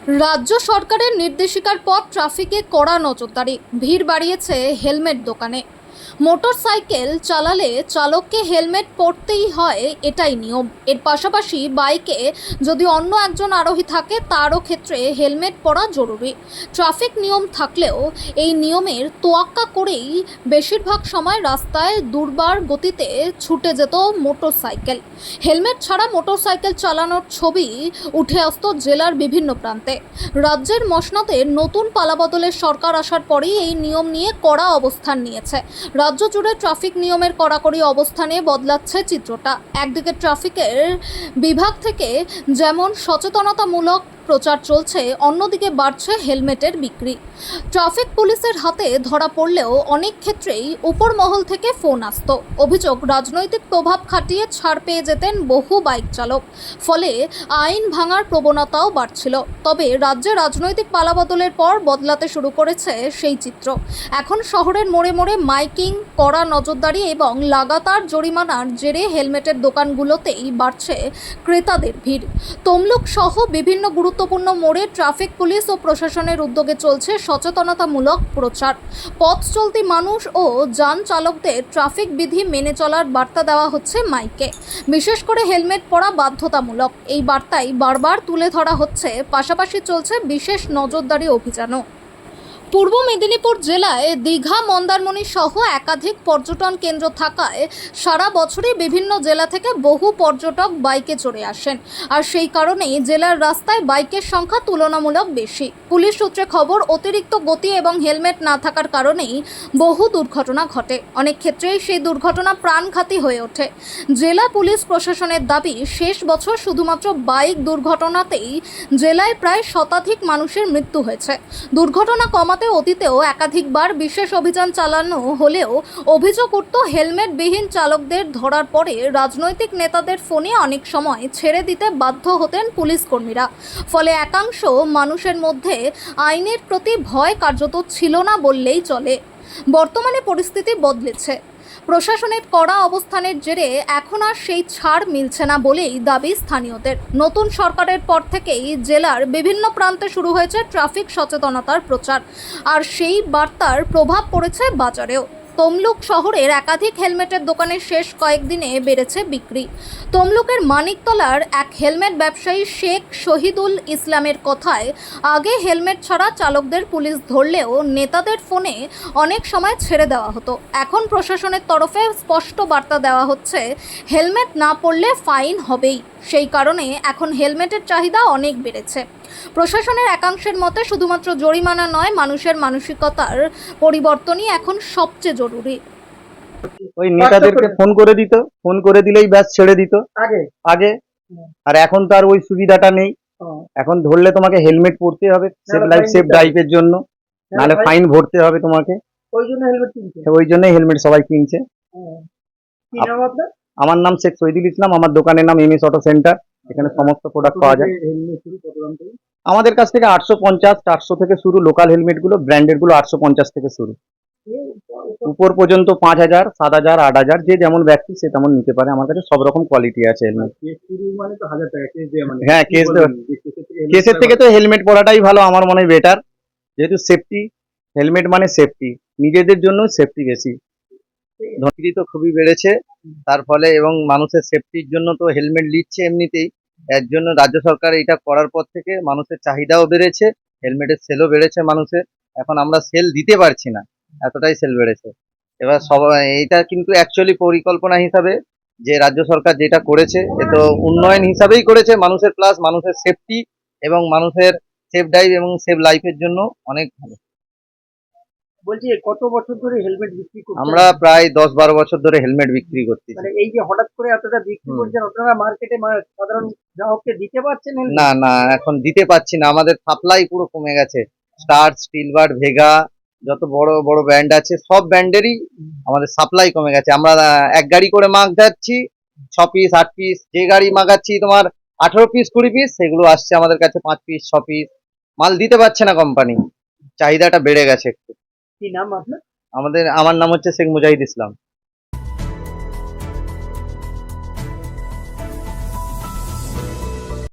রাজ্য সরকারের নির্দেশিকার পর ট্রাফিকে কড়া নজরদারি, ভিড় বাড়িয়েছে হেলমেট দোকানে। মোটরসাইকেল চালালে চালককে হেলমেট পরতেই হয়, এটাই নিয়ম। এর পাশাপাশি বাইকে যদি অন্য একজন আরোহী থাকে তারও ক্ষেত্রে হেলমেট পরা জরুরি। ট্রাফিক নিয়ম থাকলেও এই নিয়মের তোয়াক্কা করেই বেশিরভাগ সময় রাস্তায় দুর্বার গতিতে ছুটে যেত মোটরসাইকেল। হেলমেট ছাড়া মোটরসাইকেল চালানোর ছবি উঠে আসতো জেলার বিভিন্ন প্রান্তে। রাজ্যের মসনদের নতুন পালাবদলের সরকার আসার পরেই এই নিয়ম নিয়ে কড়া অবস্থান নিয়েছে। রাজ্য জুড়ে ট্রাফিক নিয়মের কড়াকড়ি অবস্থানে বদলাচ্ছে চিত্রটা। একদিকে ট্রাফিকের বিভাগ থেকে যেমন সচেতনতামূলক প্রচার চলছে, অন্যদিকে বাড়ছে হেলমেটের বিক্রি। ট্রাফিক পুলিশের হাতে ধরা পড়লেও অনেক ক্ষেত্রেই উপর মহল থেকে ফোন আসতো। অভিযোগ, রাজনৈতিক প্রভাব খাটিয়ে ছাড় পেয়ে যেতেন বহু বাইক চালক, ফলে আইন ভাঙার প্রবণতাও বাড়ছিল। তবে রাজ্যে রাজনৈতিক পালাবদলের পর বদলাতে শুরু করেছে সেই চিত্র। এখন শহরের মোড়ে মোড়ে মাইকিং, কড়া নজরদারি এবং লাগাতার জরিমানার জেরে হেলমেটের দোকানগুলোতেই বাড়ছে ক্রেতাদের ভিড়। তমলুক সহ বিভিন্ন গুরুত্বপূর্ণ মোড়ে ট্রাফিক পুলিশ ও প্রশাসনের উদ্যোগে চলছে সচেতনতামূলক প্রচার। পথ চলতি মানুষ ও যান চালকদের ট্রাফিক বিধি মেনে চলার বার্তা দেওয়া হচ্ছে মাইকে। বিশেষ করে হেলমেট পরা বাধ্যতামূলক, এই বার্তাই বারবার তুলে ধরা হচ্ছে। পাশাপাশি চলছে বিশেষ নজরদারি অভিযানও। পূর্ব মেদিনীপুর জেলায় দীঘা, মন্দারমণি সহ একাধিক পর্যটন কেন্দ্র থাকায় সারা বছরই বিভিন্ন জেলা থেকে বহু পর্যটক বাইকে চড়ে আসেন, আর সেই কারণেই জেলার রাস্তায় বাইকের সংখ্যা তুলনামূলক বেশি। পুলিশ সূত্রে খবর, অতিরিক্ত গতি এবং হেলমেট না থাকার কারণেই বহু দুর্ঘটনা ঘটে। অনেক ক্ষেত্রেই সেই দুর্ঘটনা প্রাণঘাতী হয়ে ওঠে। জেলা পুলিশ প্রশাসনের দাবি, শেষ বছর শুধুমাত্র বাইক দুর্ঘটনাতেই জেলায় প্রায় শতাধিক মানুষের মৃত্যু হয়েছে। দুর্ঘটনা কমাতে অতীতেও একাধিকবার বিশেষ অভিযান চালানো হলেও অভিযোগ উঠত হেলমেটবিহীন চালকদের ধরার পরে রাজনৈতিক নেতাদের ফোনে অনেক সময় ছেড়ে দিতে বাধ্য হতেন পুলিশ কর্মীরা। ফলে একাংশ মানুষের মধ্যে আইনের প্রতি ভয় কার্যত ছিল না বললেই চলে। বর্তমানে পরিস্থিতি বদলেছে। প্রশাসনের কড়া অবস্থানের জেরে এখন আর সেই ছাড় মিলছে না বলেই দাবি স্থানীয়দের। নতুন সরকারের পর থেকেই জেলার বিভিন্ন প্রান্তে শুরু হয়েছে ট্রাফিক সচেতনতার প্রচার, আর সেই বার্তার প্রভাব পড়েছে বাজারেও। তমলুক শহরের একাধিক হেলমেটের দোকানের শেষ কয়েকদিনে বেড়েছে বিক্রি। তমলুকের মানিকতলার এক হেলমেট ব্যবসায়ী শেখ শহীদুল ইসলামের কথায়, আগে হেলমেট ছাড়া চালকদের পুলিশ ধরলেও নেতাদের ফোনে অনেক সময় ছেড়ে দেওয়া হতো। এখন প্রশাসনের তরফে স্পষ্ট বার্তা দেওয়া হচ্ছে, হেলমেট না পরলে ফাইন হবেই। সেই কারণে এখন হেলমেটের চাহিদা অনেক বেড়েছে। প্রশাসনের একাংশের মতে শুধুমাত্র জরিমানা নয়, মানুষের মানসিকতার পরিবর্তনই এখন সবচেয়ে জরুরি। ওই নেতাদেরকে ফোন করে দিত, ফোন করে দিলেই ব্যাস ছেড়ে দিত আগে আগে। আর এখন তো আর ওই সুবিধাটা নেই। এখন ধরলে তোমাকে হেলমেট পরতে হবে, সেফ লাইফ সেফ ড্রাইভের জন্য, নাহলে ফাইন ভরতে হবে তোমাকে। ওই জন্য হেলমেট কিনছে। ওই জন্যই হেলমেট সবাই কিনছে। কি নাম আপনার? আমার নাম শেখ শহীদুল ইসলাম, আমার দোকানের নাম এমএস অটো সেন্টার। এখানে সমস্ত প্রোডাক্ট পাওয়া যায়। হেলমেট শুরু কত দাম থেকে? আমাদের কাছ থেকে 850 400 থেকে শুরু। লোকাল হেলমেট গুলো, ব্র্যান্ডেড গুলো 850 থেকে শুরু, উপর পর্যন্ত 5000 7000 8000, যে যেমন ব্যক্তি সে তেমন নিতে পারে। আমার কাছে সব রকম কোয়ালিটি আছে হেলমেট। কেস শুরু মানে তো 1000 টাকা কেস দেয়া মানে। হ্যাঁ, কেস কি বলবেন? যে কেসের থেকে helmet কেসের থেকে তো হেলমেট পরাটাই ভালো, আমার মনে হয় বেটার। যেহেতু সেফটি, হেলমেট মানে সেফটি, নিজেদের জন্য সেফটি বেশি। ধনী তো খুবই বেড়েছে তার ফলে, এবং মানুষের সেফটির জন্য তো হেলমেট নিচ্ছে এমনিতেই। এর জন্য রাজ্য সরকার এটা করার পর থেকে মানুষের চাহিদাও বেড়েছে, হেলমেটের সেলও বেড়েছে মানুষের। এখন আমরা সেল দিতে পারছি না, এতটাই সেল বেড়েছে। এবার সবাই এটা কিন্তু অ্যাকচুয়ালি পরিকল্পনা হিসাবে যে রাজ্য সরকার যেটা করেছে, এ তো উন্নয়ন হিসাবেই করেছে মানুষের, প্লাস মানুষের সেফটি এবং মানুষের সেফ ড্রাইভ এবং সেফ লাইফের জন্য অনেক ভালো। বলছি কত বছর ধরে হেলমেট বিক্রি করছেন? আমরা প্রায় 10-12 বছর ধরে হেলমেট বিক্রি করতেছি। মানে এই যে হঠাৎ করে এতটা বিক্রি হুম। করছেন, আপনারা মার্কেটে সাধারণ গ্রাহককে দিতে পারছেন helmet? না না, এখন দিতে পাচ্ছি না, আমাদের সাপ্লাই পুরো কমে গেছে। স্টার, স্টিলবার্ড, ভেগা, যত বড় বড় ব্র্যান্ড আছে সব ব্র্যান্ডেরই আমাদের সাপ্লাই কমে গেছে। আমরা এক গাড়ি করে মাগাচ্ছি, 6 পিস 8 পিস, যে গাড়ি মাগাচ্ছি তোমার 18 পিস 20 পিস, সেগুলো আসছে আমাদের কাছে 5 পিস 6 পিস। মাল দিতে পারছে না কোম্পানি, চাহিদাটা বেড়ে গেছে একটু। কি নাম আপনার? আমার নাম হচ্ছে শেখ মুজাহিদ ইসলাম।